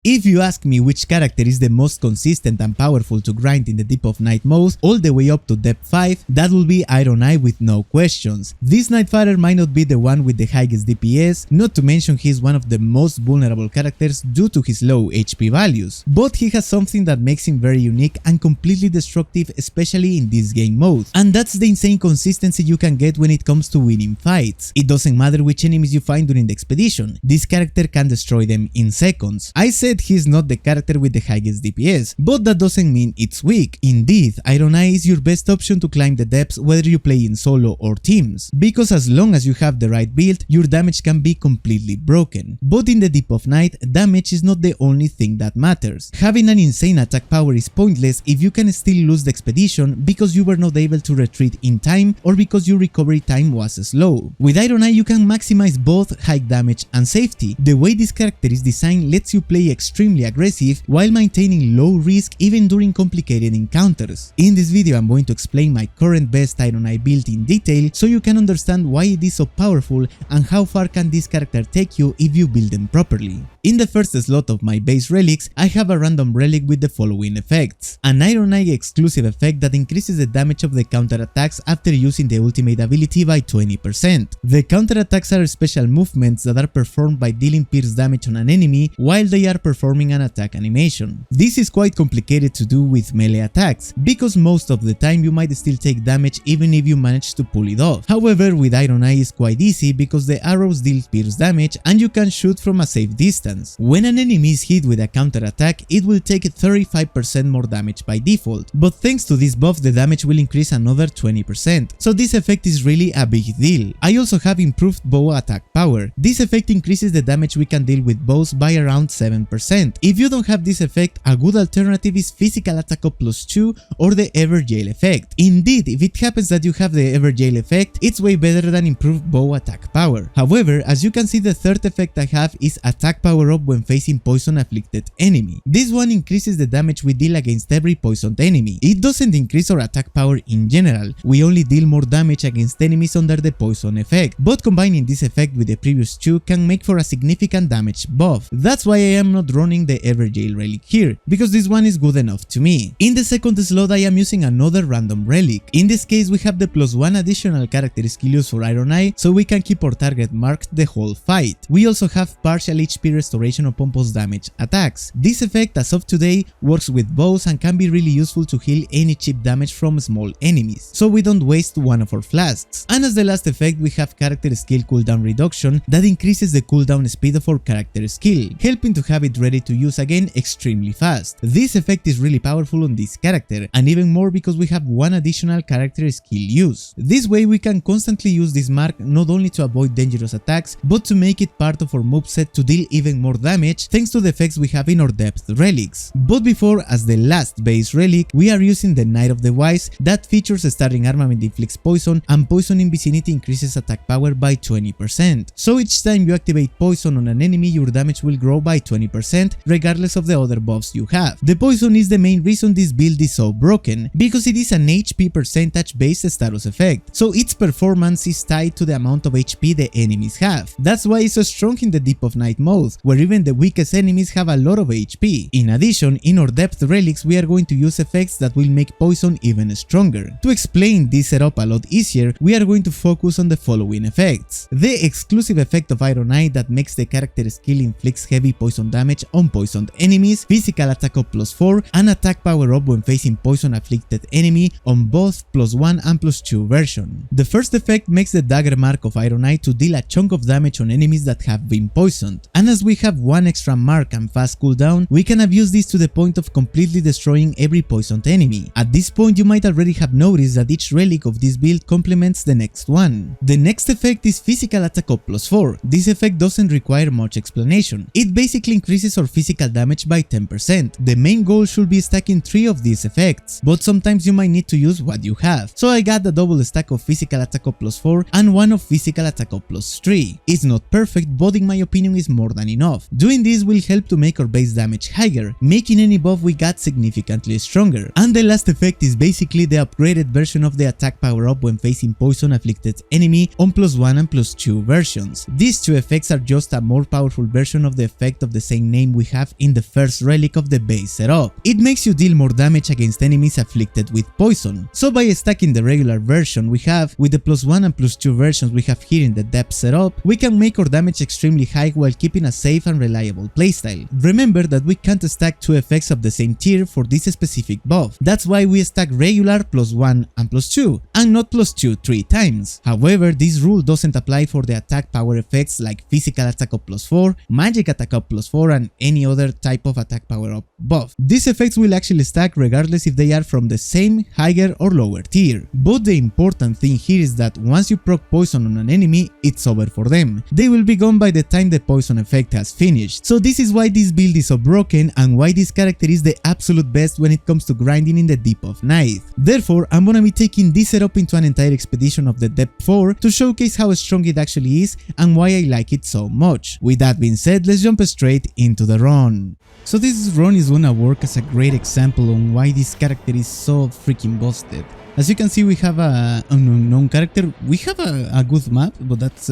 If you ask me which character is the most consistent and powerful to grind in the Deep of Night mode all the way up to depth 5, that will be Ironeye with no questions. This Nightfighter might not be the one with the highest DPS, not to mention he is one of the most vulnerable characters due to his low HP values, but he has something that makes him very unique and completely destructive, especially in this game mode, and that's the insane consistency you can get when it comes to winning fights. It doesn't matter which enemies you find during the expedition, this character can destroy them in seconds. I said he's not the character with the highest DPS, but that doesn't mean it's weak. Indeed, Ironeye is your best option to climb the depths whether you play in solo or teams, because as long as you have the right build, your damage can be completely broken. But in the Deep of Night, damage is not the only thing that matters. Having an insane attack power is pointless if you can still lose the expedition because you were not able to retreat in time or because your recovery time was slow. With Ironeye you can maximize both high damage and safety. The way this character is designed lets you play extremely aggressive while maintaining low risk even during complicated encounters. In this video I'm going to explain my current best Ironeye build in detail so you can understand why it is so powerful and how far can this character take you if you build them properly. In the first slot of my base relics, I have a random relic with the following effects. An Ironeye exclusive effect that increases the damage of the counterattacks after using the ultimate ability by 20%. The counterattacks are special movements that are performed by dealing pierce damage on an enemy while they are performing an attack animation. This is quite complicated to do with melee attacks, because most of the time you might still take damage even if you manage to pull it off. However, with Ironeye it's quite easy because the arrows deal pierce damage and you can shoot from a safe distance. When an enemy is hit with a counterattack, it will take 35% more damage by default, but thanks to this buff the damage will increase another 20%, so this effect is really a big deal. I also have improved bow attack power. This effect increases the damage we can deal with bows by around 7%. If you don't have this effect, a good alternative is physical attack up +2 or the Everjail effect. Indeed, if it happens that you have the Everjail effect, it's way better than improved bow attack power. However, as you can see, the third effect I have is attack power up when facing poison afflicted enemy. This one increases the damage we deal against every poisoned enemy. It doesn't increase our attack power in general, we only deal more damage against enemies under the poison effect, but combining this effect with the previous two can make for a significant damage buff. That's why I am not running the Everjail relic here, because this one is good enough to me. In the second slot I am using another random relic. In this case we have the +1 additional character skill use for Ironeye, so we can keep our target marked the whole fight. We also have partial HP restoration upon post damage attacks. This effect as of today works with bows and can be really useful to heal any cheap damage from small enemies, so we don't waste one of our flasks. And as the last effect we have character skill cooldown reduction that increases the cooldown speed of our character skill, helping to have it ready to use again extremely fast. This effect is really powerful on this character, and even more because we have one additional character skill use. This way we can constantly use this mark not only to avoid dangerous attacks, but to make it part of our moveset to deal even more damage thanks to the effects we have in our depth relics. But before, as the last base relic, we are using the Knight of the Wise that features a starting armament inflicts poison, and poison in vicinity increases attack power by 20%. So each time you activate poison on an enemy your damage will grow by 20% regardless of the other buffs you have. The poison is the main reason this build is so broken, because it is an HP percentage based status effect, so its performance is tied to the amount of HP the enemies have. That's why it's so strong in the Deep of Night mode, where even the weakest enemies have a lot of HP. In addition, in our depth relics we are going to use effects that will make poison even stronger. To explain this setup a lot easier, we are going to focus on the following effects. The exclusive effect of Ironeye that makes the character skill inflicts heavy poison damage on poisoned enemies, physical attack up +4, and attack power up when facing poison afflicted enemy on both +1 and +2 version. The first effect makes the dagger mark of Ironeye to deal a chunk of damage on enemies that have been poisoned, and as we have one extra mark and fast cooldown, we can abuse this to the point of completely destroying every poisoned enemy. At this point you might already have noticed that each relic of this build complements the next one. The next effect is physical attack up +4. This effect doesn't require much explanation. It basically increases our physical damage by 10%. The main goal should be stacking 3 of these effects, but sometimes you might need to use what you have, so I got a double stack of physical attack up +4 and one of physical attack up +3. It's not perfect, but in my opinion is more than enough. enough. Doing this will help to make our base damage higher, making any buff we got significantly stronger. And the last effect is basically the upgraded version of the attack power up when facing poison afflicted enemy on +1 and +2 versions. These two effects are just a more powerful version of the effect of the same name we have in the first relic of the base setup. It makes you deal more damage against enemies afflicted with poison. So by stacking the regular version we have with the +1 and +2 versions we have here in the depth setup, we can make our damage extremely high while keeping a safe and reliable playstyle. Remember that we can't stack two effects of the same tier for this specific buff. That's why we stack regular +1 and +2 and not +2 3 times. However, this rule doesn't apply for the attack power effects like physical attack up +4, magic attack up +4 and any other type of attack power up buff. These effects will actually stack regardless if they are from the same, higher or lower tier. But the important thing here is that once you proc poison on an enemy, it's over for them. They will be gone by the time the poison effect has finished. So this is why this build is so broken and why this character is the absolute best when it comes to grinding in the deep of night. Therefore, I'm gonna be taking this setup into an entire expedition of the depth 4 to showcase how strong it actually is and why I like it so much. With that being said, let's jump straight into the run. So this run is gonna work as a great example on why this character is so freaking busted. As you can see, we have an unknown character. We have a good map, but that's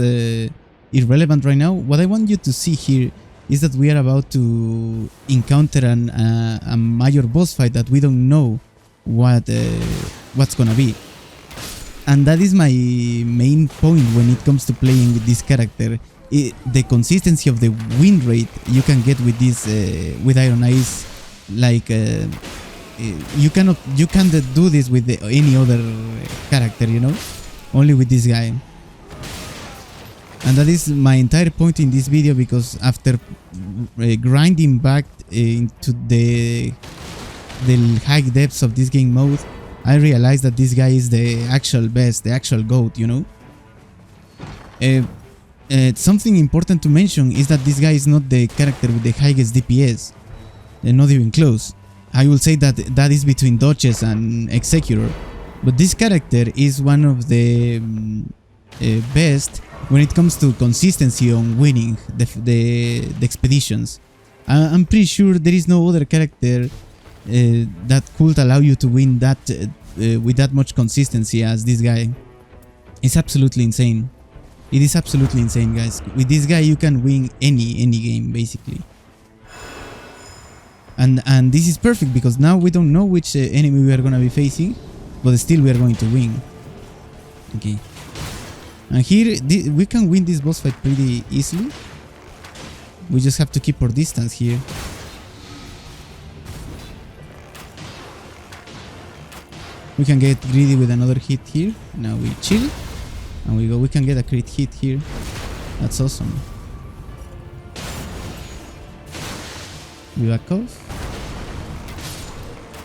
irrelevant right now. What I want you to see here is that we are about to encounter a major boss fight that we don't know what's gonna be. And that is my main point when it comes to playing with this character. The consistency of the win rate you can get with this with Ironeye is like you can't do this with any other character, you know, only with this guy. And that is my entire point in this video, because after grinding back into the high depths of this game mode, I realized that this guy is the actual best, the actual GOAT, you know. Something important to mention is that this guy is not the character with the highest DPS, not even close. I will say that that is between Duchess and Executor, but this character is one of the best when it comes to consistency on winning the expeditions. I'm pretty sure there is no other character that could allow you to win that with that much consistency as this guy. It's absolutely insane. It is absolutely insane, guys. With this guy you can win any game basically. And this is perfect because now we don't know which enemy we are gonna be facing, but still we are going to win. Okay. And here we can win this boss fight pretty easily. We just have to keep our distance here. We can get greedy with another hit here. Now we chill. And we go. We can get a crit hit here. That's awesome. We back off.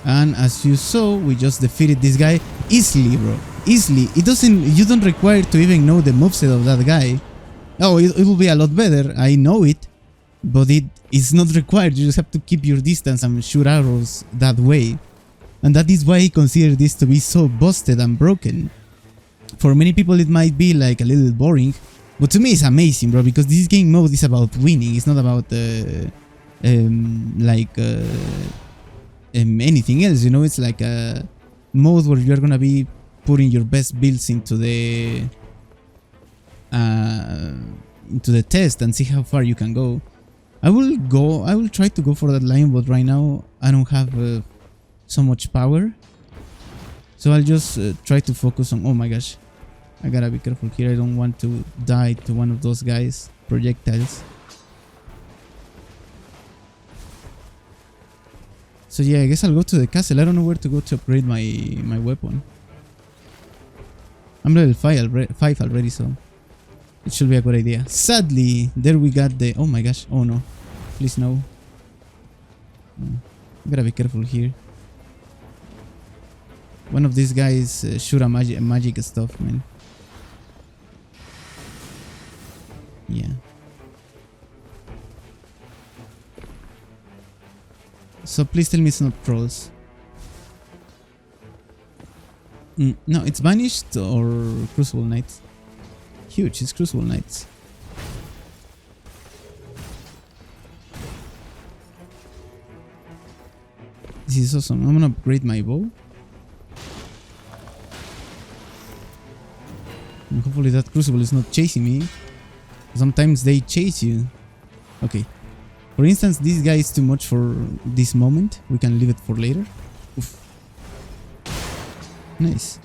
And as you saw, we just defeated this guy easily, bro. Easily. You don't require to even know the moveset of that guy. Oh, it will be a lot better. I know it. But it is not required. You just have to keep your distance and shoot arrows that way. And that is why I consider this to be so busted and broken. For many people it might be like a little boring, but to me it's amazing, bro, because this game mode is about winning. It's not about anything else, you know. It's like a mode where you're gonna be putting your best builds into the test and see how far you can go. I will try to go for that lion, but right now I don't have so much power, so I'll just try to focus on. Oh my gosh, I gotta be careful here. I don't want to die to one of those guys' projectiles. So yeah, I guess I'll go to the castle. I don't know where to go to upgrade my weapon. I'm level 5 already, so it should be a good idea. Sadly, there we got the... Oh my gosh. Oh no. Please no. Gotta be careful here. One of these guys shoot a magic stuff, man. Yeah. So please tell me it's not trolls. No, it's Banished or Crucible Knights. Huge, it's Crucible Knights. This is awesome. I'm gonna upgrade my bow. And hopefully that crucible is not chasing me. Sometimes they chase you. Okay. For instance, this guy is too much for this moment. We can leave it for later. Oof. Nice.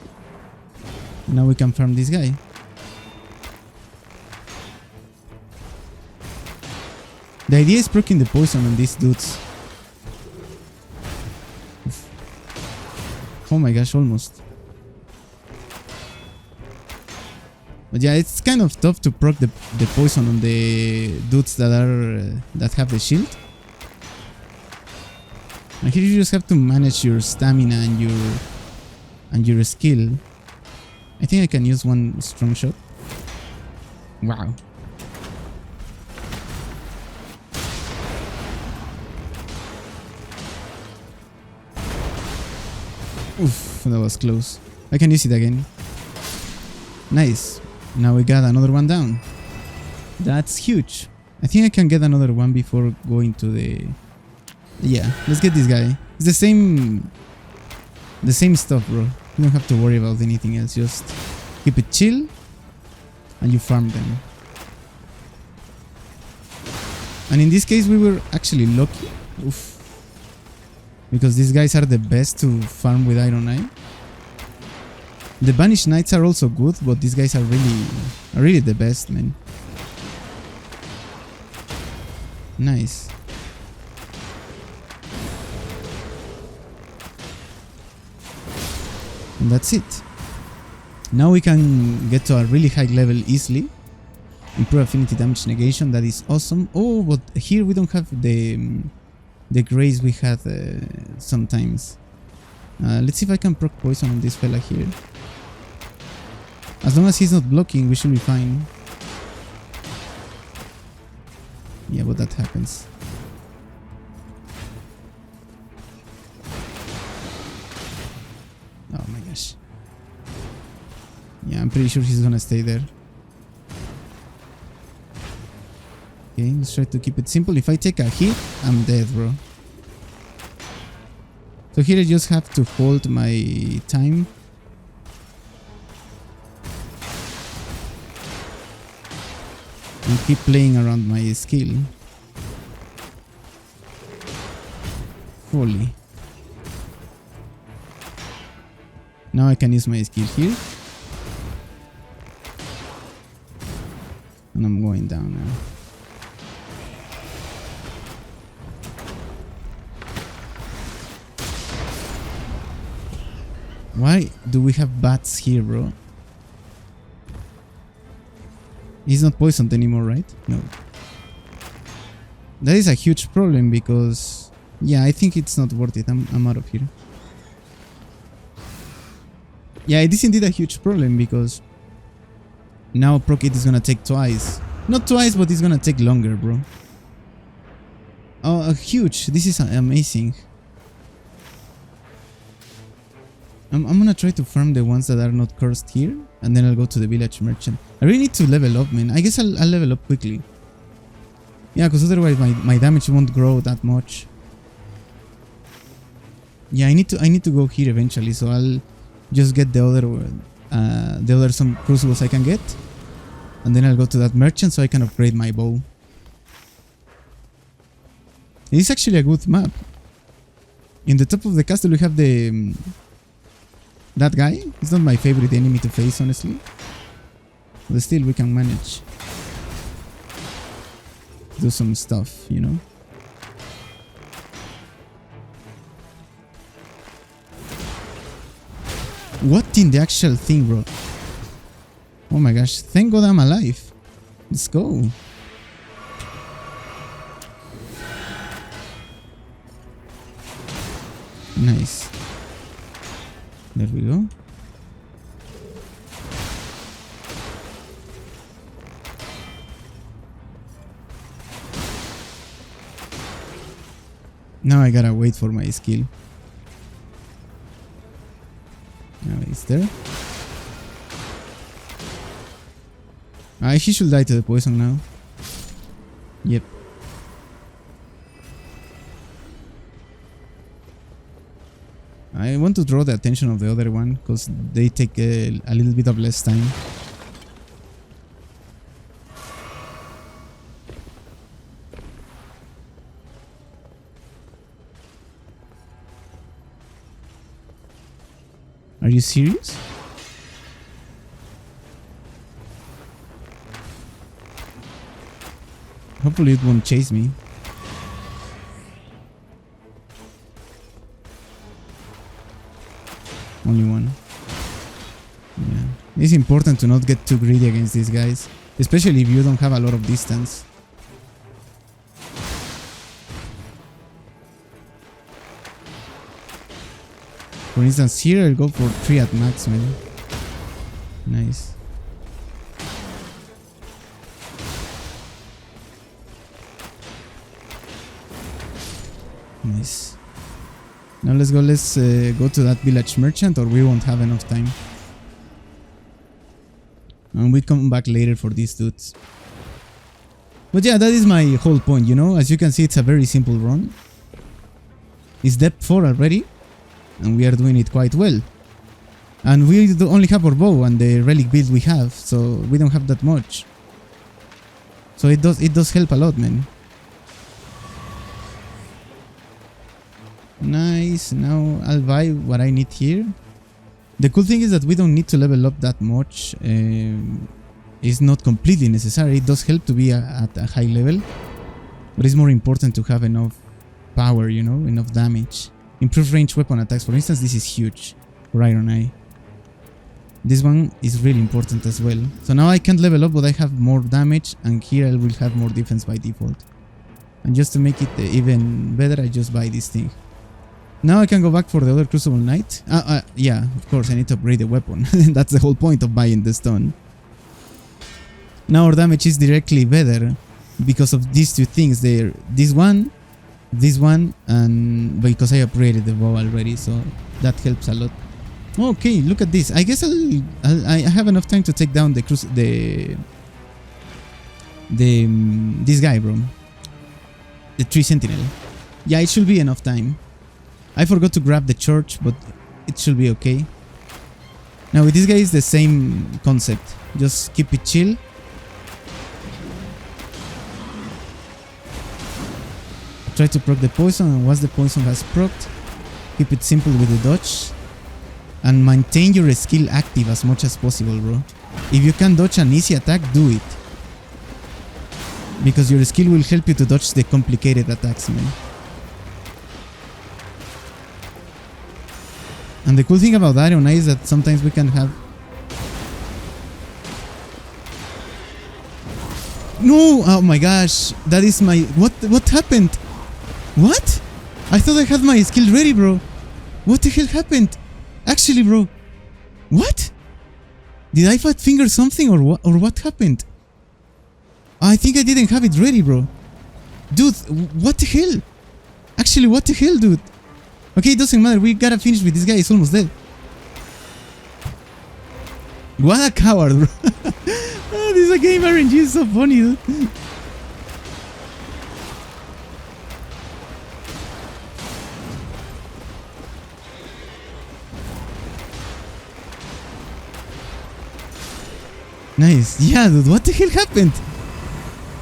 Now we can farm this guy. The idea is proccing the poison on these dudes. Oof. Oh my gosh, almost. But yeah, it's kind of tough to proc the poison on the dudes that are that have the shield. And here you just have to manage your stamina and your skill. I think I can use one strong shot. Wow. Oof, that was close. I can use it again. Nice. Now we got another one down. That's huge. I think I can get another one before going to the... Yeah, let's get this guy. It's the same stuff, bro. You don't have to worry about anything else. Just keep it chill and you farm them. And in this case we were actually lucky. Oof. Because these guys are the best to farm with Ironeye. The Banished Knights are also good, but these guys are really the best, man. Nice. And that's it. Now we can get to a really high level easily. Improve affinity damage negation, that is awesome. Oh, but here we don't have the grace we had sometimes. Let's see if I can proc poison on this fella here. As long as he's not blocking, we should be fine. Yeah, but that happens. Oh my gosh. Yeah, I'm pretty sure he's gonna stay there. Okay, let's try to keep it simple. If I take a hit, I'm dead, bro. So here I just have to hold my time. And keep playing around my skill. Fully. Now I can use my skill here. And I'm going down now. Why do we have bats here, bro? He's not poisoned anymore, right? No. That is a huge problem because... Yeah, I think it's not worth it. I'm out of here. Yeah, it is indeed a huge problem because... Now proc it is gonna take twice. Not twice, but it's gonna take longer, bro. Oh, huge. This is amazing. I'm gonna try to farm the ones that are not cursed here, and then I'll go to the village merchant. I really need to level up, man. I guess I'll level up quickly. Yeah, because otherwise my damage won't grow that much. Yeah, I need to go here eventually, so I'll just get the other some crucibles I can get, and then I'll go to that merchant so I can upgrade my bow. It is actually a good map. In the top of the castle we have the... that guy. It's not my favorite enemy to face, honestly. But still we can manage. Do some stuff, you know. What in the actual thing, bro? Oh my gosh, thank God I'm alive. Let's go. Nice. There we go. Now I gotta wait for my skill. Now it's there. He should die to the poison now. Yep. I want to draw the attention of the other one because they take a little bit of less time. Are you serious? Hopefully it won't chase me. Only one. Yeah. It's important to not get too greedy against these guys, especially if you don't have a lot of distance. For instance, here I'll go for 3 at max, man. Nice. Nice. Now let's go to that village merchant, or we won't have enough time. And we come back later for these dudes. But yeah, that is my whole point, you know? As you can see, it's a very simple run. It's depth 4 already, and we are doing it quite well. And we only have our bow and the relic build we have, so we don't have that much. So it does help a lot, man. Nice. Now I'll buy what I need here. The cool thing is that we don't need to level up that much. It's not completely necessary. It does help to be at a high level, but it's more important to have enough power, you know, enough damage. Improve range weapon attacks, for instance. This is huge for Ironeye. This one is really important as well. So now I can't level up, but I have more damage, and here I will have more defense by default. And just to make it even better, I just buy this thing. Now I can go back for the other Crucible Knight. Yeah, of course I need to upgrade the weapon. That's the whole point of buying the stone. Now our damage is directly better because of these two things there. This one, and because I upgraded the bow already, so that helps a lot. Okay, look at this. I guess I have enough time to take down this guy, bro. The tree sentinel. Yeah, it should be enough time. I forgot to grab the church, but it should be okay. Now with this guy is the same concept. Just keep it chill. Try to proc the poison, and once the poison has procced, keep it simple with the dodge. And maintain your skill active as much as possible, bro. If you can dodge an easy attack, do it. Because your skill will help you to dodge the complicated attacks, man. And the cool thing about Ironeye is that sometimes we can have... No! Oh my gosh! That is my... What happened? What? I thought I had my skill ready, bro. What the hell happened? Actually, bro. What? Did I fat finger something, or what happened? I think I didn't have it ready, bro. Dude, what the hell? Actually, what the hell, dude? Okay, it doesn't matter. We gotta finish with this guy. He's almost dead. What a coward, bro. Oh, this game RNG is so funny, dude. Nice. Yeah, dude. What the hell happened?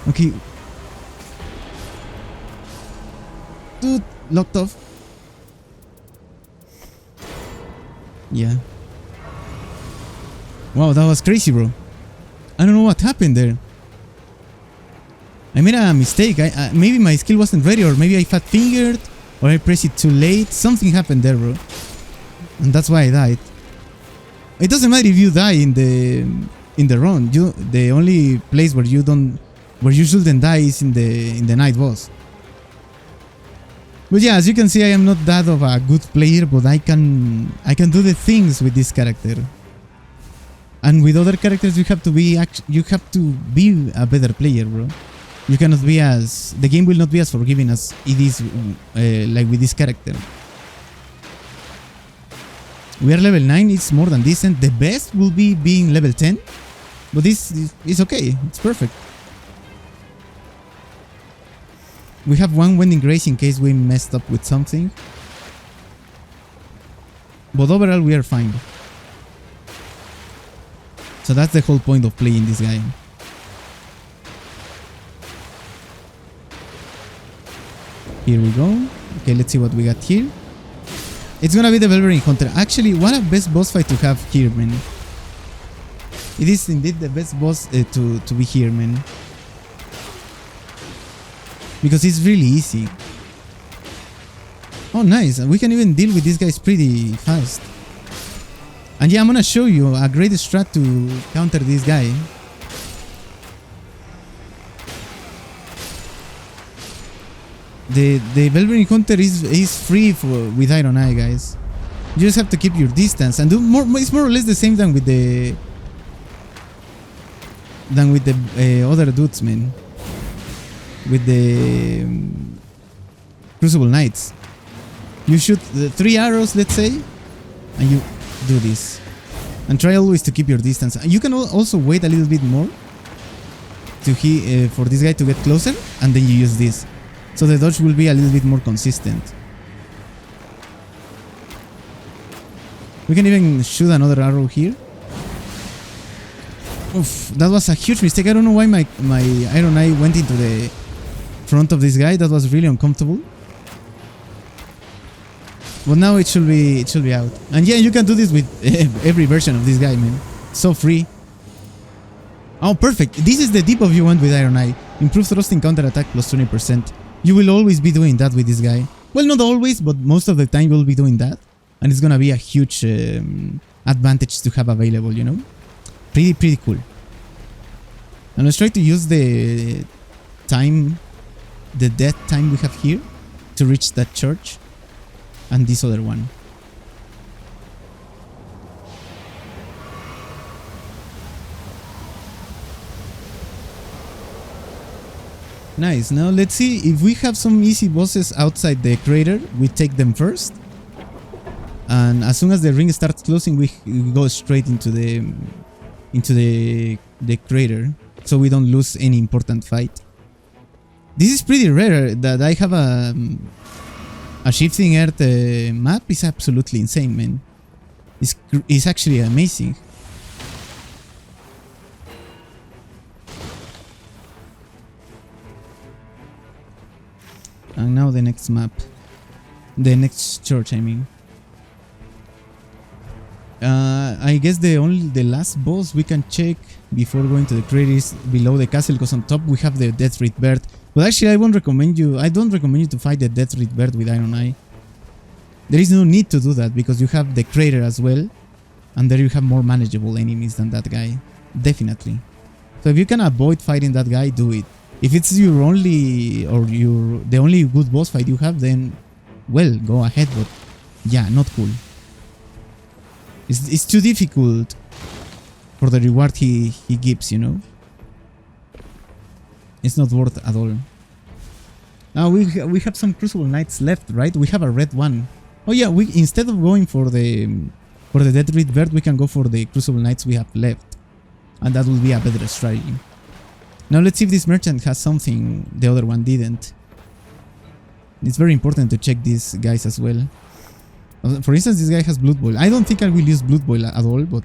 Okay. Dude, locked off. Yeah. Wow, that was crazy, bro. I don't know what happened there. I made a mistake. Maybe my skill wasn't ready, or maybe I fat fingered, or I pressed it too late. Something happened there, bro. And that's why I died. It doesn't matter if you die in the run. The only place where you shouldn't die is in the night boss. But yeah, as you can see, I am not that of a good player, but I can do the things with this character. And with other characters, you have to be a better player, bro. You cannot be the game will not be as forgiving as it is like with this character. We are level 9. It's more than decent. The best will be being level 10, but this is okay. It's perfect. We have one Wending Grace in case we messed up with something. But overall, we are fine. So that's the whole point of playing this guy. Here we go. Okay, let's see what we got here. It's gonna be the Elden Ring Hunter. Actually, what a best boss fight to have here, man. It is indeed the best boss to be here, man. Because it's really easy. Oh, nice. We can even deal with these guys pretty fast. And yeah, I'm gonna show you a great strat to counter this guy. The Elden Ring Hunter is free with Ironeye, guys. You just have to keep your distance and do more. It's more or less the same than with the other dudes, man. With the Crucible Knights. You shoot 3 arrows, let's say, and you do this. And try always to keep your distance. You can also wait a little bit more to for this guy to get closer, and then you use this. So the dodge will be a little bit more consistent. We can even shoot another arrow here. Oof, that was a huge mistake. I don't know why my Ironeye went into the front of this guy. That was really uncomfortable. But now it should be out. And yeah, you can do this with every version of this guy, man. So free. Oh, perfect. This is the debuff you want with Ironeye. Improved thrusting counter attack plus 20%. You will always be doing that with this guy. Well, not always, but most of the time you'll be doing that. And it's gonna be a huge advantage to have available, you know? Pretty cool. And let's try to use the death time we have here to reach that church. And this other one. Nice. Now let's see if we have some easy bosses outside the crater. We take them first. And as soon as the ring starts closing, we go straight into the crater, so we don't lose any important fight. This is pretty rare that I have a Shifting Earth map. Is absolutely insane, man. It's actually amazing. And now the next map. The next church, I mean. I guess the last boss we can check before going to the crater is below the castle, because on top we have the Deathreed Bird. But actually, I don't recommend you to fight the Deathreed Bird with Ironeye. There is no need to do that because you have the crater as well, and there you have more manageable enemies than that guy. Definitely. So if you can avoid fighting that guy, do it. If it's the only good boss fight you have, then well, go ahead. But yeah, not cool. It's too difficult for the reward he gives, you know. It's not worth at all. Now we have some Crucible Knights left, right? We have a red one. Oh yeah, we instead of going for the Deathreed Bird, we can go for the Crucible Knights we have left, and that will be a better strategy. Now let's see if this merchant has something the other one didn't. It's very important to check these guys as well. For instance, this guy has Blood Boil. I don't think I will use Blood Boil at all, but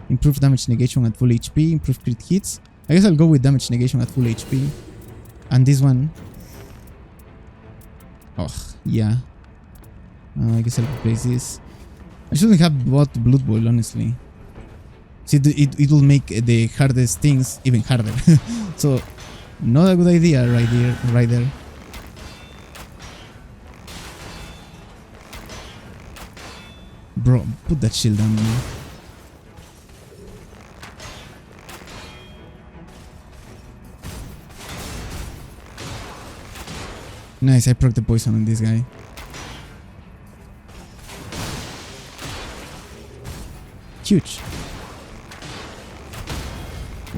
improved damage negation at full HP, improved crit hits. I guess I'll go with damage negation at full HP. And this one. Oh, yeah. I guess I'll replace this. I shouldn't have bought Blood Boil, honestly. See, it will make the hardest things even harder. So, not a good idea right there. Bro, put that shield on me. Nice, I proc the poison on this guy. Huge.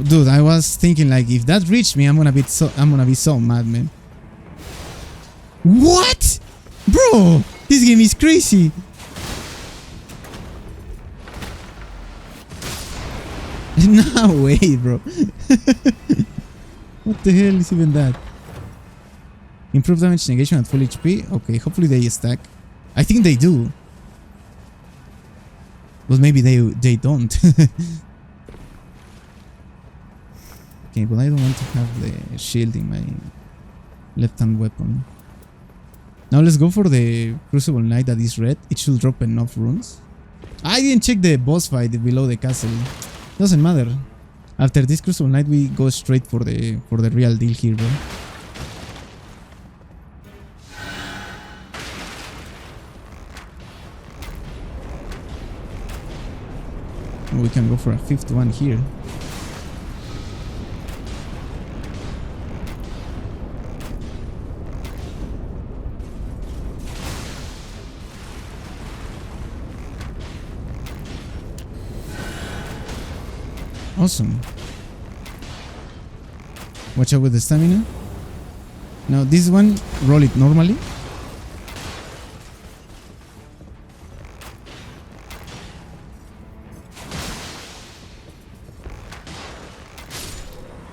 Dude, I was thinking like if that reached me, I'm gonna be so mad, man. What? Bro, this game is crazy. No way, bro. What the hell is even that? Improve damage negation at full HP. Okay, hopefully they stack. I think they do. But maybe they don't. Okay, but I don't want to have the shield in my left-hand weapon. Now let's go for the Crucible Knight that is red. It should drop enough runes. I didn't check the boss fight below the castle. Doesn't matter. After this Crucible Knight, we go straight for the real deal here, bro. We can go for a 5th one here. Awesome. Watch out with the stamina. Now this one, roll it normally.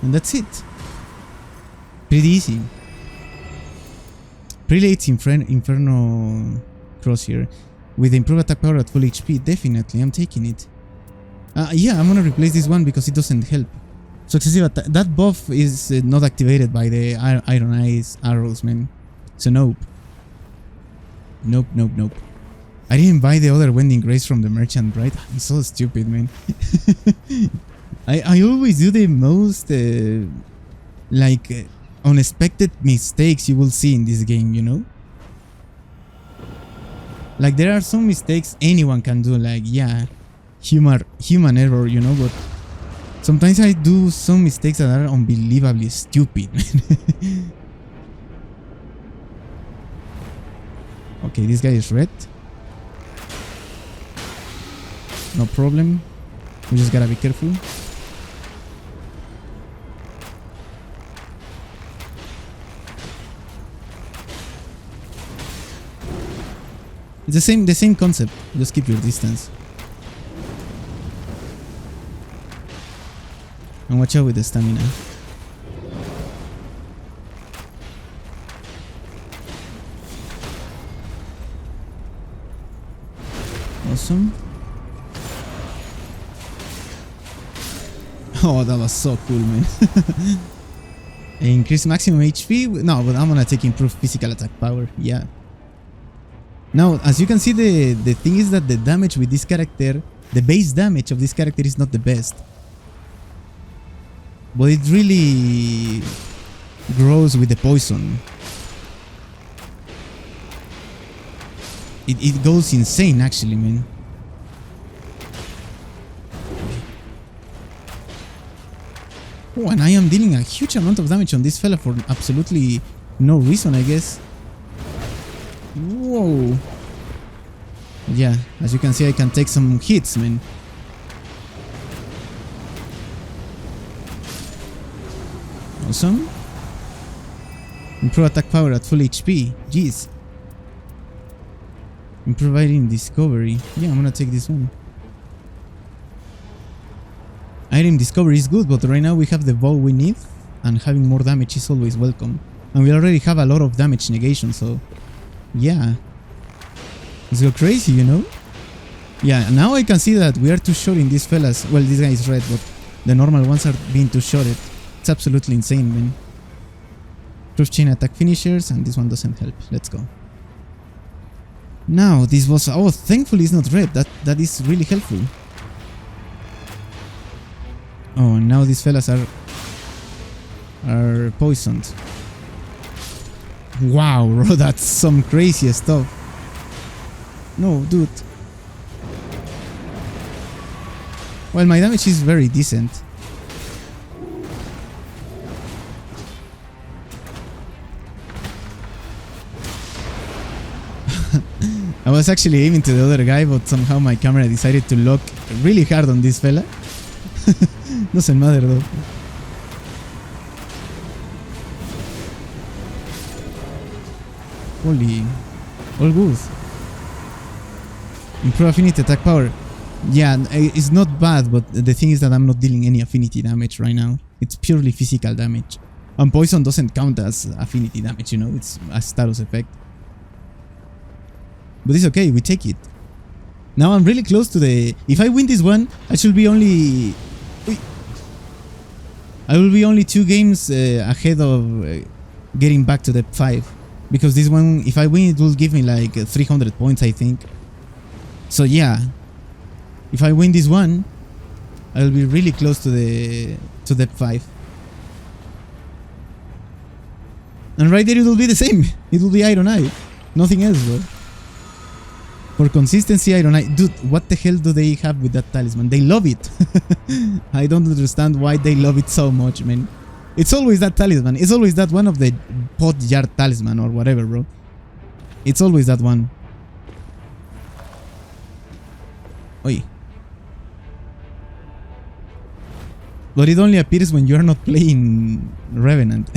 And that's it. Pretty easy. Prelate's Inferno Cross here. With improved attack power at full HP, definitely, I'm taking it. Yeah, I'm gonna replace this one because it doesn't help. Successive attack. That buff is not activated by the Ironeye's arrows, man. So nope. Nope, nope, nope. I didn't buy the other Wending Grace from the merchant, right? I'm so stupid, man. I always do the most unexpected mistakes you will see in this game, you know? Like there are some mistakes anyone can do, like yeah, human error, you know, but sometimes I do some mistakes that are unbelievably stupid. Okay, this guy is red. No problem. We just gotta be careful. It's the same concept. Just keep your distance. And watch out with the stamina. Awesome. Oh, that was so cool, man. Increase maximum HP? No, but I'm gonna take improved physical attack power. Yeah. Now, as you can see, the thing is that the damage with this character, the base damage of this character is not the best. But it really grows with the poison. It goes insane, actually, man. Oh, and I am dealing a huge amount of damage on this fella for absolutely no reason, I guess. Whoa. Yeah, as you can see, I can take some hits, man. Awesome. Improve attack power at full HP. Jeez. Improvising discovery. Yeah, I'm gonna take this one. Item discovery is good, but right now we have the bow we need, and having more damage is always welcome. And we already have a lot of damage negation, so yeah. Let's go crazy, you know? Yeah, now I can see that we are too short in these fellas. Well, this guy is red, but the normal ones are being too shorted. It's absolutely insane, man. Proof chain attack finishers, and this one doesn't help. Let's go. Now, this was... Oh, thankfully it's not red. That is really helpful. Oh, and now these fellas are poisoned. Wow, bro, that's some crazy stuff. No, dude. Well, my damage is very decent. I was actually aiming to the other guy, but somehow my camera decided to lock really hard on this fella. Doesn't matter though. Holy. All good. Improve affinity attack power. Yeah, it's not bad, but the thing is that I'm not dealing any affinity damage right now. It's purely physical damage. And poison doesn't count as affinity damage, you know, it's a status effect. But it's okay, we take it. Now I'm really close to the... If I win this one, I should be only... I will be only 2 games ahead of getting back to depth 5. Because this one, if I win, it will give me like 300 points, I think. So yeah, if I win this one, I will be really close to depth 5. And right there it will be the same. It will be Ironeye. Nothing else, bro. For consistency, Ironeye. Dude, what the hell do they have with that talisman? They love it. I don't understand why they love it so much, man. It's always that talisman. It's always that one of the pot jar talisman or whatever, bro. It's always that one. Oi. But it only appears when you are not playing Revenant.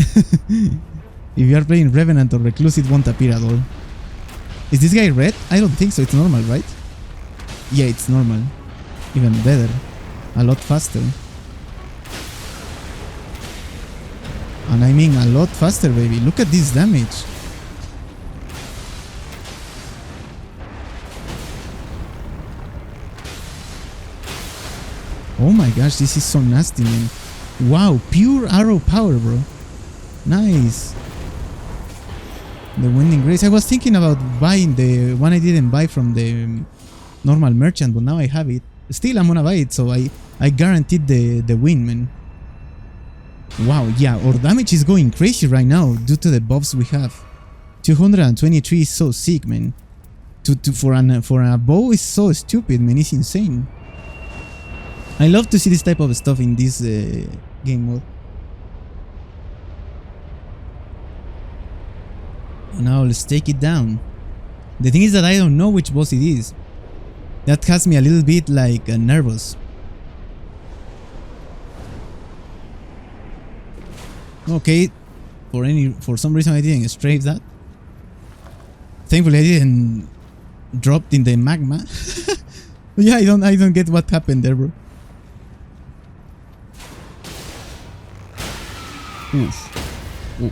If you are playing Revenant or Recluse, it won't appear at all. Is this guy red? I don't think so. It's normal, right? Yeah, it's normal. Even better. A lot faster. And I mean a lot faster, baby. Look at this damage. Oh my gosh, this is so nasty, man. Wow, pure arrow power, bro. Nice. The Winding Grace. I was thinking about buying the one I didn't buy from the normal merchant, but now I have it. Still, I'm gonna buy it, so I guaranteed the win, man. Wow, yeah, our damage is going crazy right now due to the buffs we have. 223 is so sick, man. For a bow is so stupid, man. It's insane. I love to see this type of stuff in this game mode. Now let's take it down. The thing is that I don't know which boss it is. That has me a little bit like nervous. Okay, for some reason I didn't strafe that. Thankfully I didn't drop in the magma. Yeah, I don't get what happened there, bro. Oof.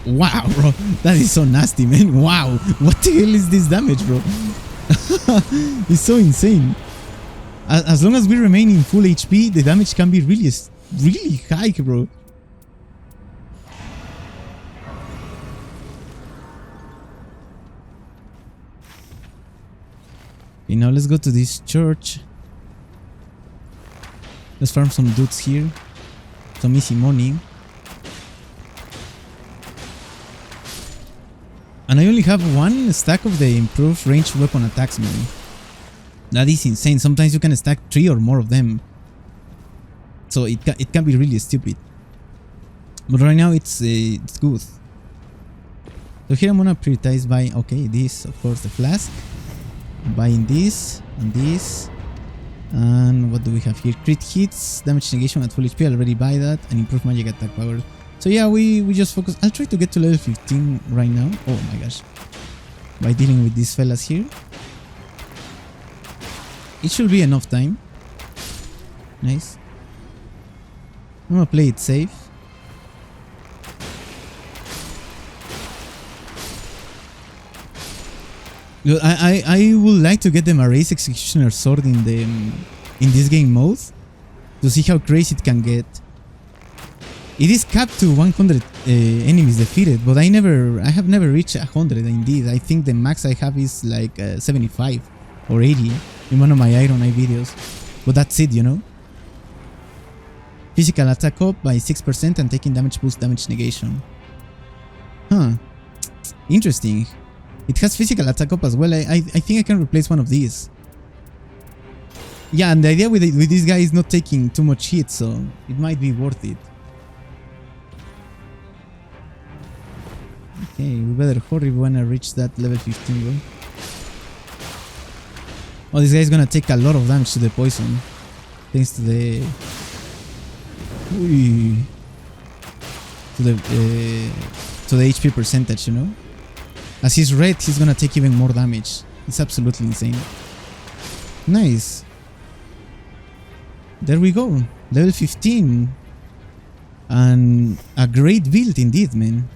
Wow, bro, that is so nasty, man. Wow, what the hell is this damage, bro? It's so insane. As long as we remain in full HP, the damage can be really high, bro. Okay, now let's go to this church. Let's farm some dudes here. Some easy money. And I only have 1 stack of the improved ranged weapon attacks, man. That is insane. Sometimes you can stack 3 or more of them. So it can be really stupid. But right now it's good. So here I'm gonna prioritize buying, okay, this, of course, the flask. Buying this and this. And what do we have here? Crit hits, damage negation at full HP. I'll already buy that. And improve magic attack power. So yeah, we just focus. I'll try to get to level 15 right now. Oh my gosh. By dealing with these fellas here. It should be enough time. Nice. I'm gonna play it safe. I would like to get the Marae's Executioner Sword in this game mode to see how crazy it can get. It is capped to 100 enemies defeated, but I have never reached 100 indeed. I think the max I have is like 75 or 80 in one of my Ironeye videos. But that's it, you know? Physical attack up by 6% and taking damage boost damage negation. Huh. Interesting. It has physical attack up as well. I think I can replace one of these. Yeah, and the idea with this guy is not taking too much hit, so it might be worth it. Okay, we better hurry when I reach that level 15, bro. Oh, this guy's gonna take a lot of damage to the poison. Thanks to the... to the HP percentage, you know? As he's red, he's gonna take even more damage. It's absolutely insane. Nice. There we go. Level 15. And a great build indeed, man.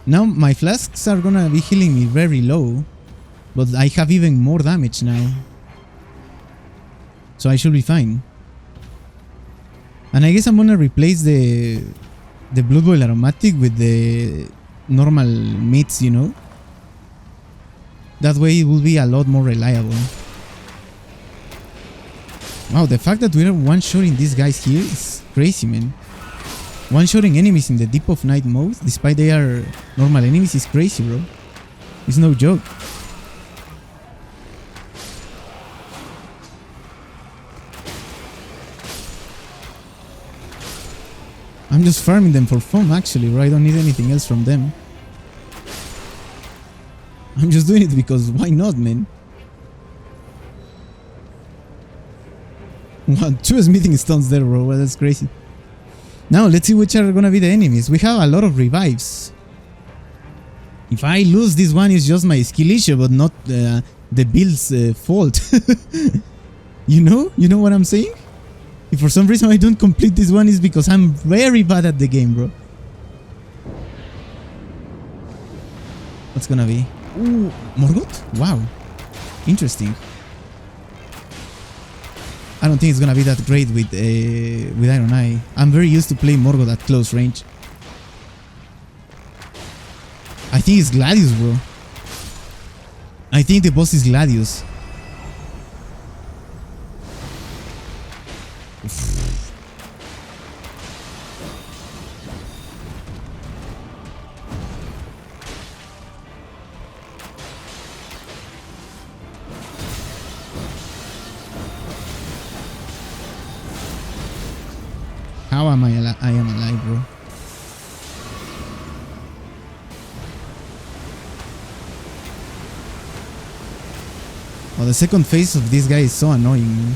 Now my flasks are gonna be healing me very low. But I have even more damage now. So I should be fine. And I guess I'm gonna replace the Blood Boil Aromatic with the normal meats, you know? That way it will be a lot more reliable. Wow, the fact that we're one-shotting these guys here is crazy, man. One-shotting enemies in the Deep of Night mode, despite they are normal enemies, is crazy, bro. It's no joke. I'm just farming them for fun, actually, bro. I don't need anything else from them. I'm just doing it because why not, man? Wow, 2 smithing stones there, bro. Well, that's crazy. Now, let's see which are gonna be the enemies. We have a lot of revives. If I lose this one, it's just my skill issue, but not the build's fault. You know what I'm saying? If for some reason I don't complete this one, it's because I'm very bad at the game, bro. What's gonna be? Ooh, Morgoth? Wow. Interesting. I don't think it's gonna be that great with Ironeye. I'm very used to playing Morgoth at close range. I think it's Gladius, bro. I think the boss is Gladius. How am I alive? I am alive, bro. Oh, the second phase of this guy is so annoying, man.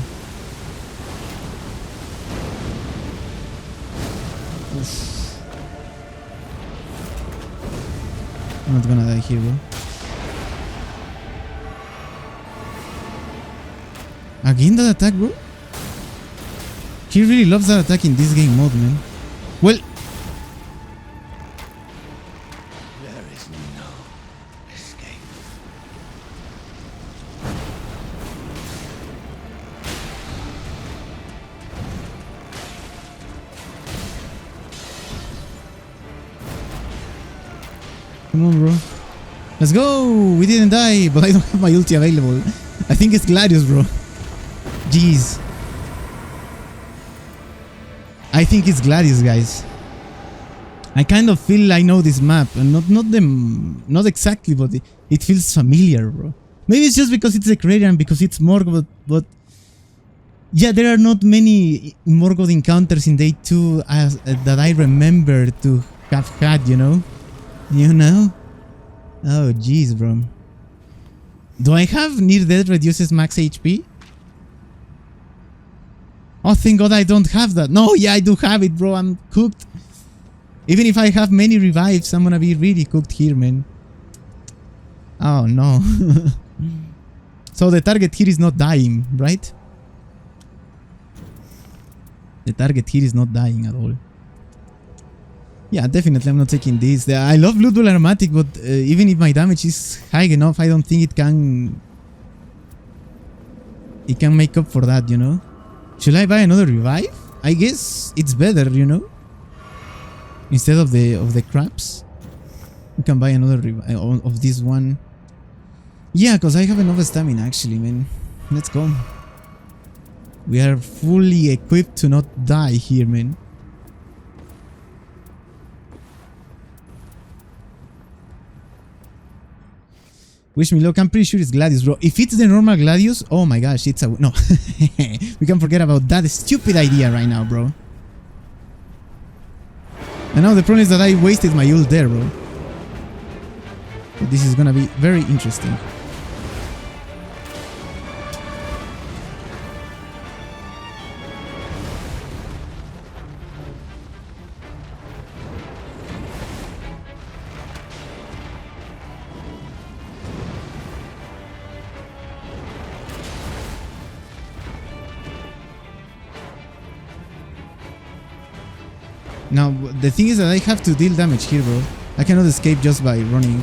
Oof. I'm not gonna die here, bro. Again that attack, bro? He really loves that attack in this game mode, man. Well, there is no escape. Come on, bro. Let's go! We didn't die, but I don't have my ulti available. I think it's Gladius, bro. Jeez. I think it's Gladius, guys. I kind of feel I know this map, and not exactly, but it feels familiar, bro. Maybe it's just because it's a creator and because it's Morgoth, but yeah, there are not many Morgoth encounters in Day 2 as that I remember to have had, you know? You know? Oh, jeez, bro. Do I have Near Death reduces max HP? Oh, thank God I don't have that. No, yeah, I do have it, bro. I'm cooked. Even if I have many revives, I'm gonna be really cooked here, man. Oh, no. So the target here is not dying, right? The target here is not dying at all. Yeah, definitely I'm not taking this. I love Blood Boil Aromatic, but even if my damage is high enough, I don't think it can make up for that, you know? Should I buy another revive? I guess it's better, you know? Instead of the crabs, we can buy another revive of this one. Yeah, because I have enough stamina actually, man. Let's go. We are fully equipped to not die here, man. Wish me luck. I'm pretty sure it's Gladius, bro. If it's the normal Gladius, oh my gosh, it's a... No. We can forget about that stupid idea right now, bro. And now the problem is that I wasted my ult there, bro. But this is gonna be very interesting. Now, the thing is that I have to deal damage here, bro. I cannot escape just by running.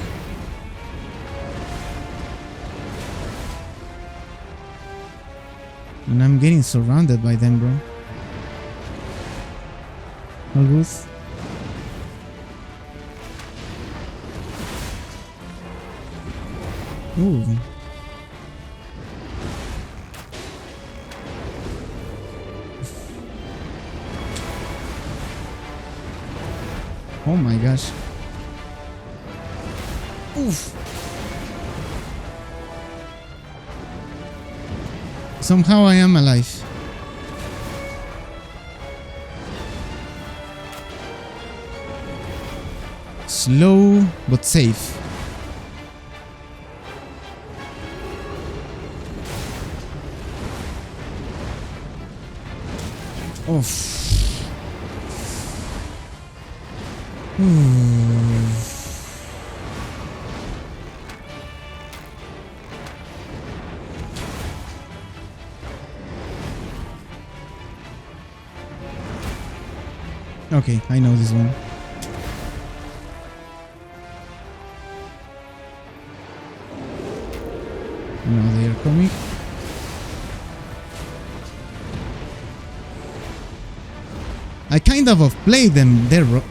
And I'm getting surrounded by them, bro. All good. Ooh. Oh my gosh. Oof. Somehow I am alive. Slow but safe. Oof. Okay, I know this one. Now they are coming. I kind of played them there, bro.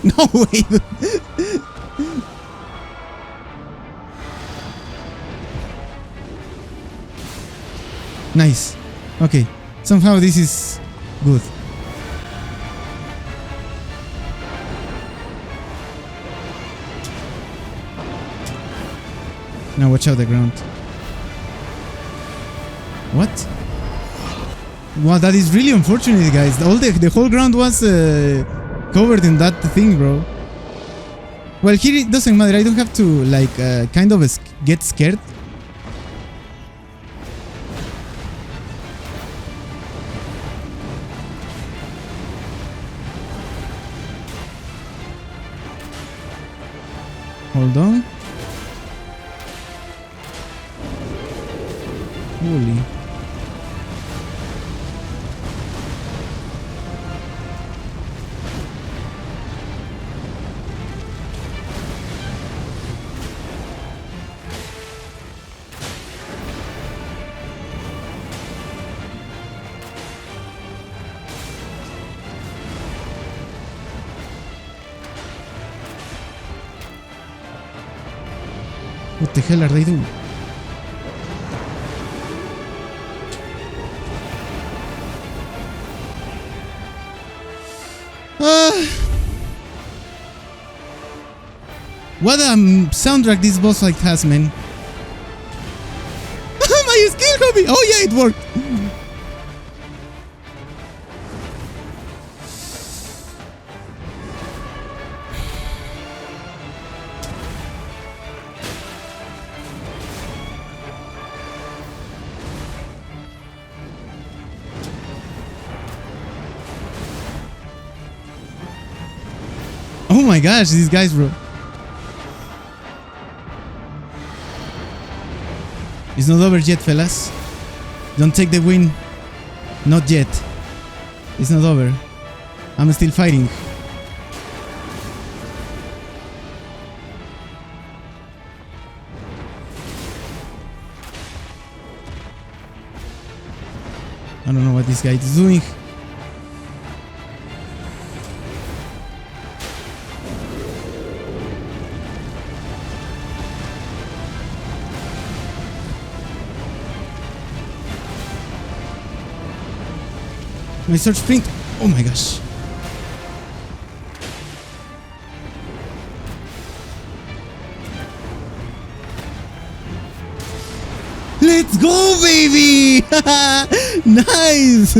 No way. Nice. Okay. Somehow this is good. Now watch out the ground. What? Wow, that is really unfortunate, guys. The whole ground was covered in that thing, bro. Well, here it doesn't matter. I don't have to like kind of get scared. Hold on. Holy. What the hell are they doing? What a soundtrack this boss fight has, man. My skill hobby! Oh yeah, it worked! Oh my gosh, these guys, bro. It's not over yet, fellas. Don't take the win. Not yet. It's not over. I'm still fighting. I don't know what this guy is doing. My search sprint. Oh my gosh. Let's go, baby! Nice!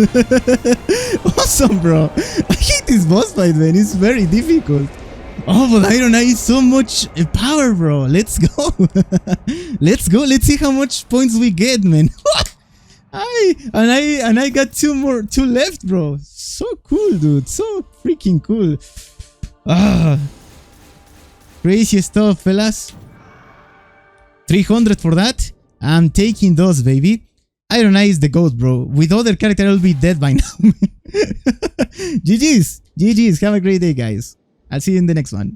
Awesome, bro. I hate this boss fight, man. It's very difficult. Oh, but Ironeye is so much power, bro. Let's go. Let's go. Let's see how much points we get, man. I got two left, bro. So cool, dude. So freaking cool. Crazy stuff, fellas. 300 for that. I'm taking those, baby. Ironeye is the GOAT, bro. With other character, I'll be dead by now. GG's. GG's. Have a great day, guys. I'll see you in the next one.